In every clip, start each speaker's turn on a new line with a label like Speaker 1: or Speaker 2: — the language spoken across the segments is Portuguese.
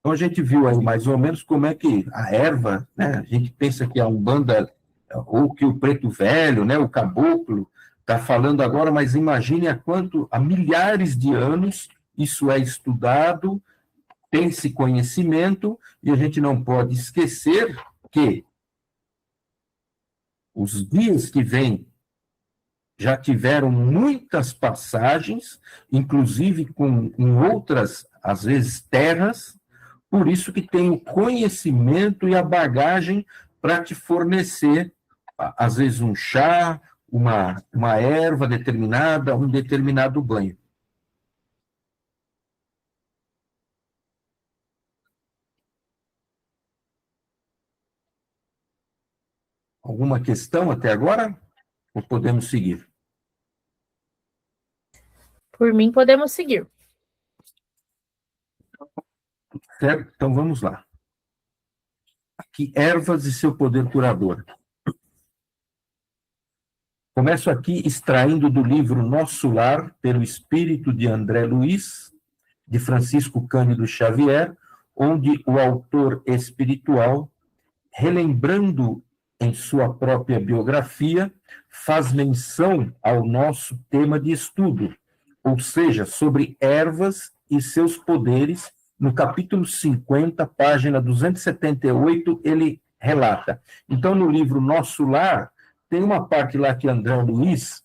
Speaker 1: Então, a gente viu aí mais ou menos como é que a erva, né, a gente pensa que a Umbanda, ou que o preto velho, né, o caboclo, está falando agora, mas imagine há milhares de anos isso é estudado, tem-se conhecimento, e a gente não pode esquecer que os dias que vêm já tiveram muitas passagens, inclusive em outras, às vezes, terras, por isso que tem o conhecimento e a bagagem para te fornecer, às vezes, um chá, uma erva determinada, um determinado banho. Alguma questão até agora? Ou podemos seguir?
Speaker 2: Por mim, podemos seguir.
Speaker 1: Certo? Então, vamos lá. Aqui, ervas e seu poder curador. Começo aqui extraindo do livro Nosso Lar, pelo espírito de André Luiz, de Francisco Cândido Xavier, onde o autor espiritual, relembrando em sua própria biografia, faz menção ao nosso tema de estudo, ou seja, sobre ervas e seus poderes. No capítulo 50, página 278, ele relata. Então, no livro Nosso Lar, tem uma parte lá que André Luiz,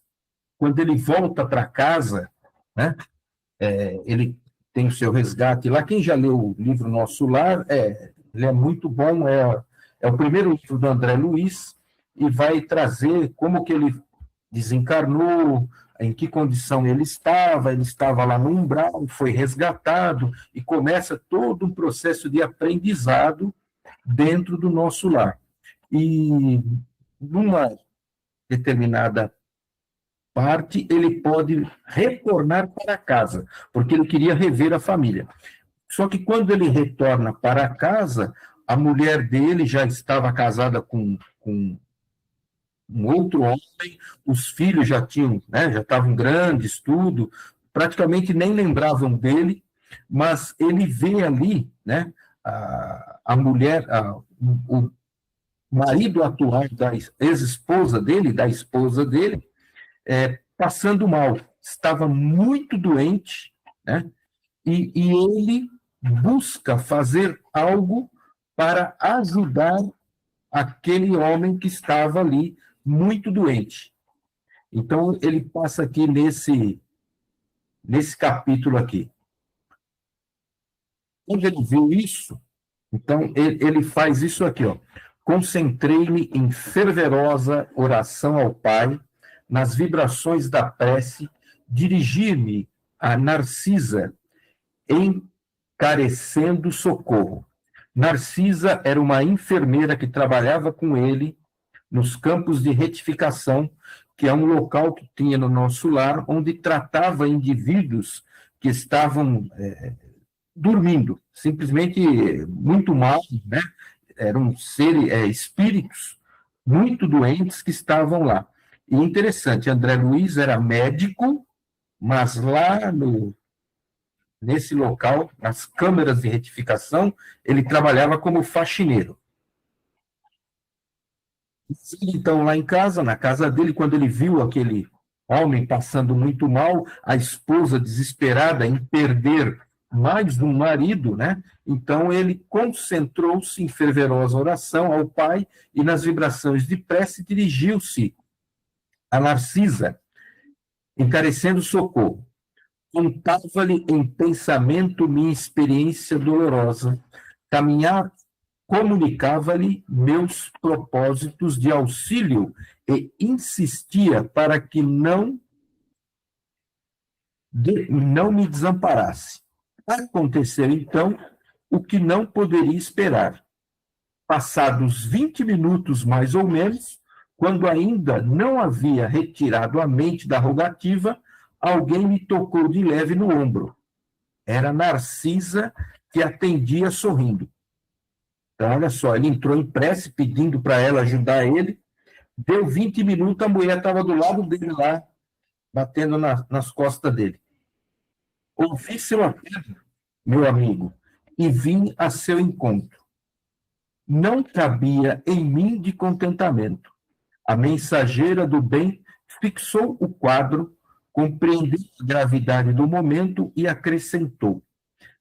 Speaker 1: quando ele volta para casa, né, ele tem o seu resgate lá. Quem já leu o livro Nosso Lar, ele é muito bom, é o primeiro livro do André Luiz, e vai trazer como que ele desencarnou, em que condição ele estava lá no umbral, foi resgatado, e começa todo um processo de aprendizado dentro do Nosso Lar. E numa determinada parte, ele pode retornar para casa, porque ele queria rever a família. Só que quando ele retorna para casa, a mulher dele já estava casada com um outro homem, os filhos já tinham, né, já estavam grandes, tudo, praticamente nem lembravam dele, mas ele vê ali, né, a mulher, o marido atual da ex-esposa dele, da esposa dele, passando mal, estava muito doente, né? E ele busca fazer algo para ajudar aquele homem que estava ali muito doente. Então, ele passa aqui nesse capítulo aqui. Quando ele viu isso, então, ele faz isso aqui, ó. Concentrei-me em fervorosa oração ao Pai, nas vibrações da prece, dirigir-me a Narcisa, encarecendo socorro. Narcisa era uma enfermeira que trabalhava com ele nos campos de retificação, que é um local que tinha no Nosso Lar, onde tratava indivíduos que estavam dormindo, simplesmente muito mal, né? Eram espíritos muito doentes que estavam lá. E interessante, André Luiz era médico, mas lá nesse local, nas câmeras de retificação, ele trabalhava como faxineiro. Então, lá em casa, na casa dele, quando ele viu aquele homem passando muito mal, a esposa desesperada em perder mais um marido, né? Então ele concentrou-se em fervorosa oração ao Pai e nas vibrações de prece dirigiu-se a Narcisa, encarecendo socorro. Contava-lhe em pensamento minha experiência dolorosa, comunicava-lhe meus propósitos de auxílio e insistia para que não me desamparasse. Aconteceu, então, o que não poderia esperar. Passados 20 minutos, mais ou menos, quando ainda não havia retirado a mente da rogativa, alguém me tocou de leve no ombro. Era Narcisa, que atendia sorrindo. Então, olha só, ele entrou em prece, pedindo para ela ajudar ele. Deu 20 minutos, a mulher estava do lado dele lá, batendo nas costas dele. Ouvi seu apelo, meu amigo, e vim a seu encontro. Não cabia em mim de contentamento. A mensageira do bem fixou o quadro, compreendeu a gravidade do momento e acrescentou: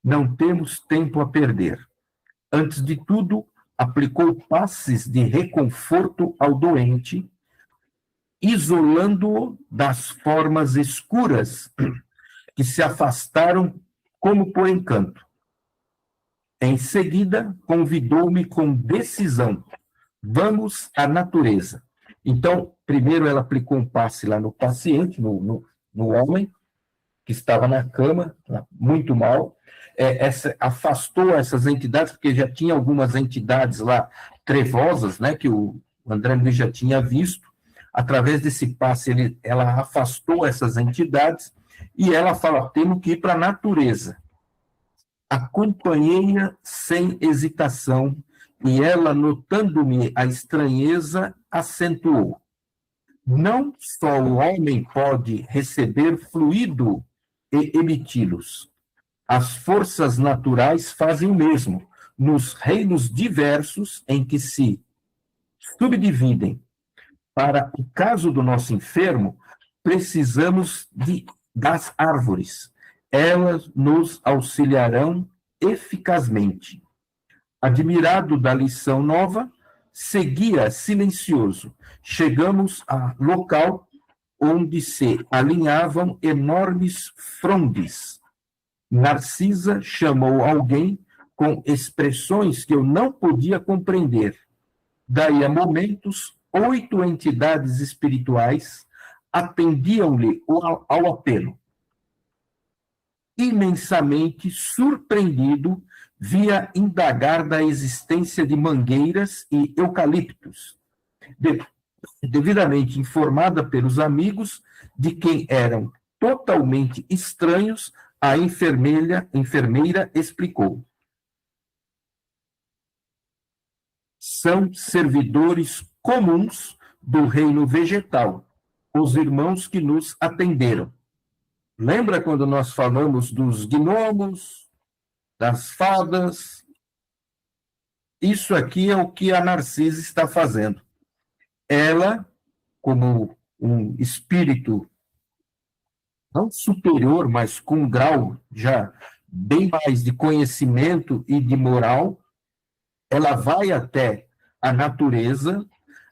Speaker 1: não temos tempo a perder. Antes de tudo, aplicou passes de reconforto ao doente, isolando-o das formas escuras que se afastaram como por encanto. Em seguida, convidou-me com decisão: vamos à natureza. Então, primeiro ela aplicou um passe lá no paciente, no homem, que estava na cama, muito mal, afastou essas entidades, porque já tinha algumas entidades lá trevosas, né, que o André Luiz já tinha visto. Através desse passe, ela afastou essas entidades e ela fala: temos que ir para a natureza. Acompanhei-a sem hesitação e ela, notando-me a estranheza, acentuou: não só o homem pode receber fluido e emiti-los. As forças naturais fazem o mesmo, nos reinos diversos em que se subdividem. Para o caso do nosso enfermo, precisamos das árvores. Elas nos auxiliarão eficazmente. Admirado da lição nova, seguia silencioso. Chegamos a local onde se alinhavam enormes frondes. Narcisa chamou alguém com expressões que eu não podia compreender. Daí a momentos, 8 entidades espirituais atendiam-lhe ao apelo. Imensamente surpreendido, via indagar da existência de mangueiras e eucaliptos, devidamente informada pelos amigos, de quem eram totalmente estranhos, a enfermeira explicou: são servidores comuns do reino vegetal, os irmãos que nos atenderam. Lembra quando nós falamos dos gnomos, das fadas? Isso aqui é o que a Narcisa está fazendo. Ela, como um espírito não superior, mas com um grau já bem mais de conhecimento e de moral, ela vai até a natureza.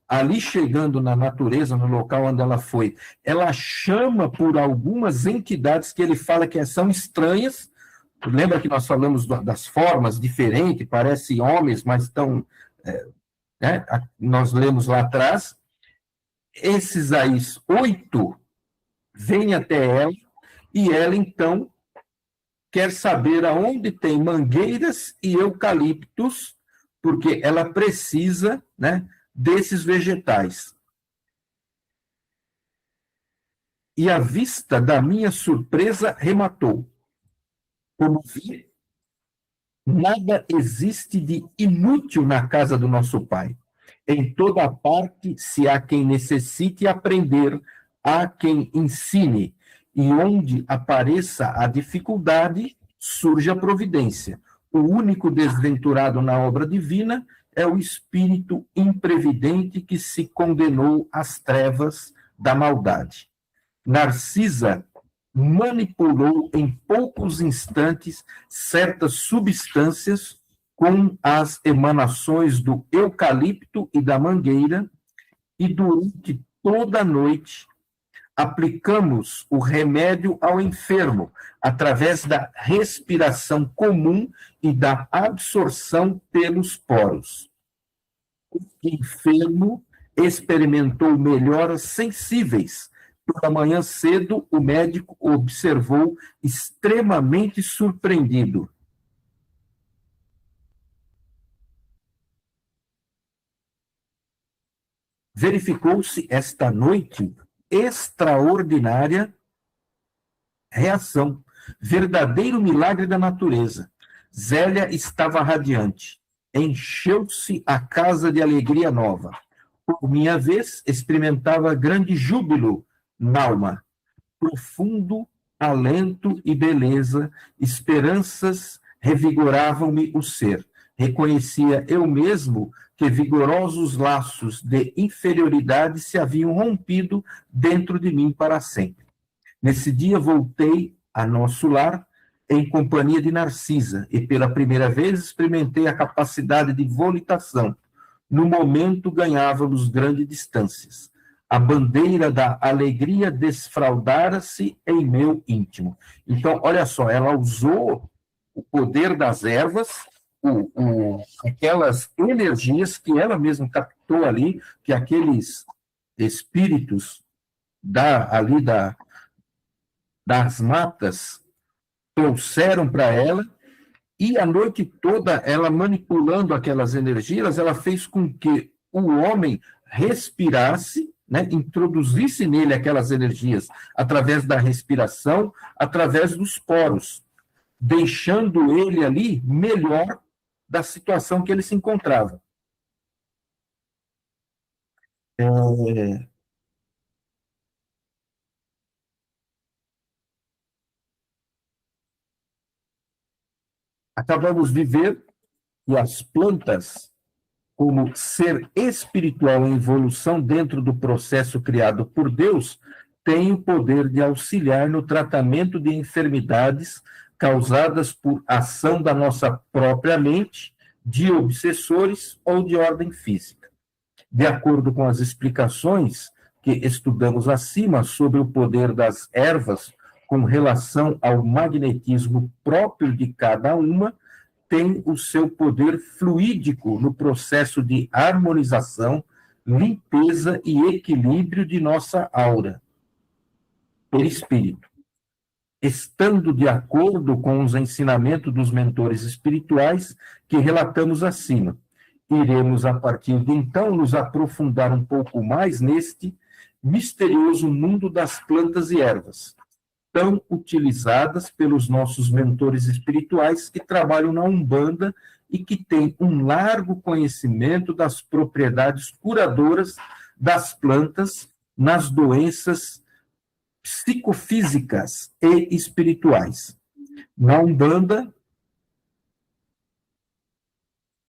Speaker 1: Ali, chegando na natureza, no local onde ela foi, ela chama por algumas entidades que ele fala que são estranhas. Lembra que nós falamos das formas diferentes, parecem homens, mas estão... né? Nós lemos lá atrás. Esses aí, 8, vêm até ela, e ela, então, quer saber aonde tem mangueiras e eucaliptos, porque ela precisa, né, desses vegetais. E à vista da minha surpresa, rematou: como vi, nada existe de inútil na casa do nosso Pai. Em toda parte, se há quem necessite aprender, há quem ensine. E onde apareça a dificuldade, surge a providência. O único desventurado na obra divina é o espírito imprevidente que se condenou às trevas da maldade. Narcisa manipulou em poucos instantes certas substâncias com as emanações do eucalipto e da mangueira, e durante toda a noite aplicamos o remédio ao enfermo através da respiração comum e da absorção pelos poros. O enfermo experimentou melhoras sensíveis. Pela manhã cedo, o médico observou extremamente surpreendido. Verificou-se esta noite extraordinária reação, verdadeiro milagre da natureza. Zélia estava radiante. Encheu-se a casa de alegria nova. Por minha vez, experimentava grande júbilo n'alma, profundo alento e beleza, esperanças revigoravam-me o ser. Reconhecia eu mesmo que vigorosos laços de inferioridade se haviam rompido dentro de mim para sempre. Nesse dia voltei a nosso lar em companhia de Narcisa e pela primeira vez experimentei a capacidade de volitação. No momento ganhávamos grandes distâncias. A bandeira da alegria desfraldara-se em meu íntimo. Então, olha só, ela usou o poder das ervas, aquelas energias que ela mesma captou ali, que aqueles espíritos das matas trouxeram para ela, e a noite toda ela manipulando aquelas energias, ela fez com que o homem respirasse, né, introduzisse nele aquelas energias através da respiração, através dos poros, deixando ele ali melhor da situação que ele se encontrava. Acabamos de ver que as plantas, como ser espiritual em evolução dentro do processo criado por Deus, têm o poder de auxiliar no tratamento de enfermidades causadas por ação da nossa própria mente, de obsessores ou de ordem física. De acordo com as explicações que estudamos acima sobre o poder das ervas com relação ao magnetismo próprio de cada uma, tem o seu poder fluídico no processo de harmonização, limpeza e equilíbrio de nossa aura, perispírito. Estando de acordo com os ensinamentos dos mentores espirituais que relatamos acima, iremos, a partir de então, nos aprofundar um pouco mais neste misterioso mundo das plantas e ervas, tão utilizadas pelos nossos mentores espirituais que trabalham na Umbanda e que têm um largo conhecimento das propriedades curadoras das plantas nas doenças psicofísicas e espirituais. Na Umbanda,